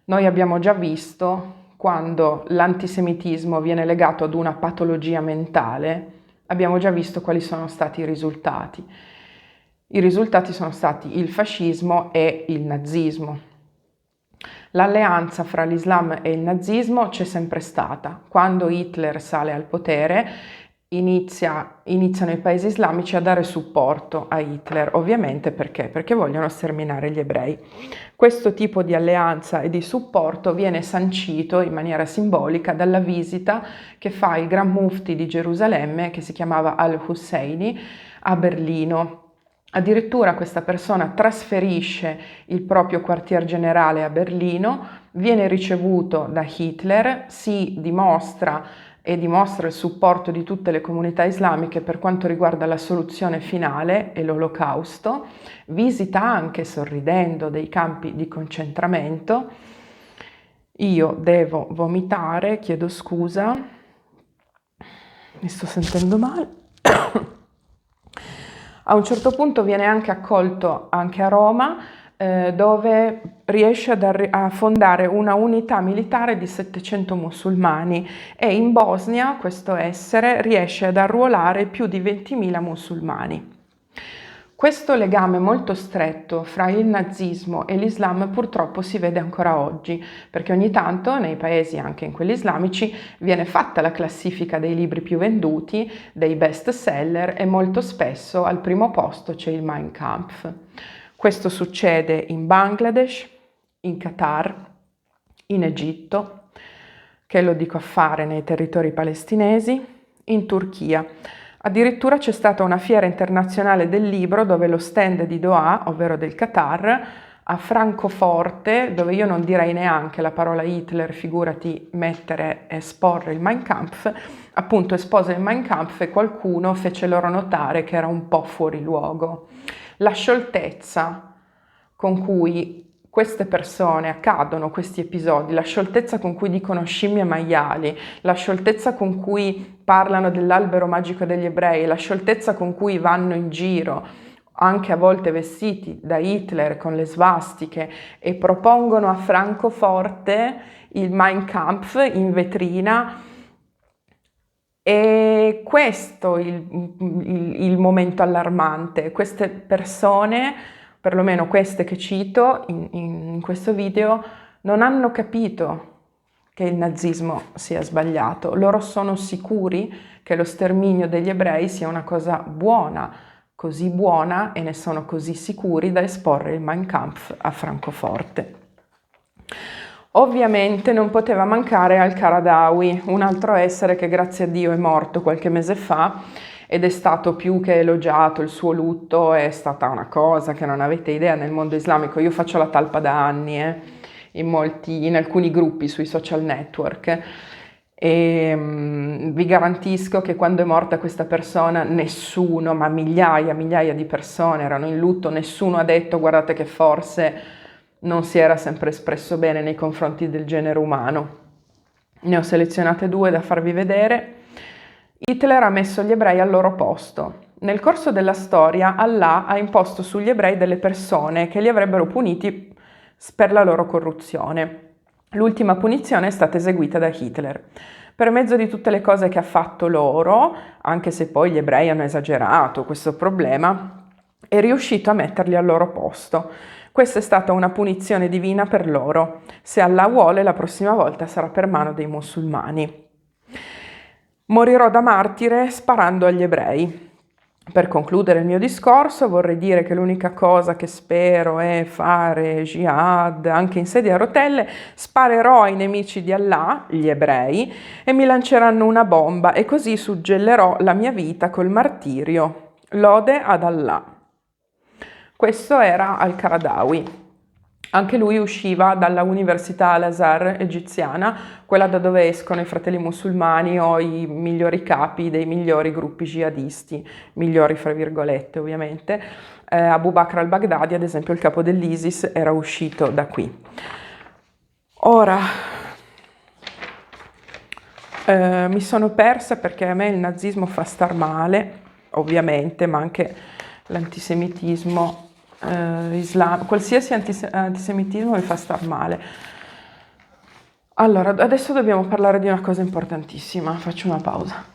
Noi abbiamo già visto quando l'antisemitismo viene legato ad una patologia mentale, abbiamo già visto quali sono stati i risultati. I risultati sono stati il fascismo e il nazismo. L'alleanza fra l'Islam e il nazismo c'è sempre stata. Quando Hitler sale al potere, iniziano i paesi islamici a dare supporto a Hitler, ovviamente perché? Perché vogliono sterminare gli ebrei. Questo tipo di alleanza e di supporto viene sancito in maniera simbolica dalla visita che fa il Gran Mufti di Gerusalemme, che si chiamava Al-Husseini, a Berlino. Addirittura questa persona trasferisce il proprio quartier generale a Berlino, viene ricevuto da Hitler, si dimostra il supporto di tutte le comunità islamiche per quanto riguarda la soluzione finale e l'Olocausto, visita anche sorridendo dei campi di concentramento. Io devo vomitare, chiedo scusa, mi sto sentendo male. A un certo punto viene anche accolto anche a Roma, dove riesce a fondare una unità militare di 700 musulmani e in Bosnia questo essere riesce ad arruolare più di 20.000 musulmani. Questo legame molto stretto fra il nazismo e l'Islam purtroppo si vede ancora oggi, perché ogni tanto nei paesi, anche in quelli islamici, viene fatta la classifica dei libri più venduti, dei best seller e molto spesso al primo posto c'è il Mein Kampf. Questo succede in Bangladesh, in Qatar, in Egitto, che lo dico a fare nei territori palestinesi, in Turchia. Addirittura c'è stata una fiera internazionale del libro dove lo stand di Doha, ovvero del Qatar, a Francoforte, dove io non direi neanche la parola Hitler, figurati mettere e esporre il Mein Kampf, appunto espose il Mein Kampf e qualcuno fece loro notare che era un po' fuori luogo. La scioltezza con cui queste persone accadono, questi episodi, la scioltezza con cui dicono scimmie maiali, la scioltezza con cui parlano dell'albero magico degli ebrei, la scioltezza con cui vanno in giro, anche a volte vestiti da Hitler con le svastiche e propongono a Francoforte il Mein Kampf in vetrina. E questo è il momento allarmante. Queste persone, perlomeno queste che cito in questo video, non hanno capito che il nazismo sia sbagliato. Loro sono sicuri che lo sterminio degli ebrei sia una cosa buona, così buona e ne sono così sicuri da esporre il Mein Kampf a Francoforte. Ovviamente non poteva mancare Al-Qaradawi, un altro essere che grazie a Dio è morto qualche mese fa ed è stato più che elogiato, il suo lutto è stata una cosa che non avete idea nel mondo islamico. Io faccio la talpa da anni in alcuni gruppi sui social network e vi garantisco che quando è morta questa persona nessuno, ma migliaia di persone erano in lutto, nessuno ha detto guardate che forse non si era sempre espresso bene nei confronti del genere umano. Ne ho selezionate due da farvi vedere. Hitler ha messo gli ebrei al loro posto. Nel corso della storia Allah ha imposto sugli ebrei delle persone che li avrebbero puniti per la loro corruzione. L'ultima punizione è stata eseguita da Hitler. Per mezzo di tutte le cose che ha fatto loro, anche se poi gli ebrei hanno esagerato questo problema, è riuscito a metterli al loro posto. Questa è stata una punizione divina per loro. Se Allah vuole, la prossima volta sarà per mano dei musulmani. Morirò da martire sparando agli ebrei. Per concludere il mio discorso vorrei dire che l'unica cosa che spero è fare jihad anche in sedia a rotelle, sparerò ai nemici di Allah, gli ebrei, e mi lanceranno una bomba e così suggellerò la mia vita col martirio. Lode ad Allah. Questo era Al-Qaradawi. Anche lui usciva dalla Università Al-Azhar egiziana, quella da dove escono i fratelli musulmani o i migliori capi dei migliori gruppi jihadisti, migliori fra virgolette ovviamente. Abu Bakr al-Baghdadi, ad esempio il capo dell'ISIS, era uscito da qui. Ora, mi sono persa perché a me il nazismo fa star male, ovviamente, ma anche l'antisemitismo, qualsiasi antisemitismo mi fa star male. Allora, adesso dobbiamo parlare di una cosa importantissima, faccio una pausa.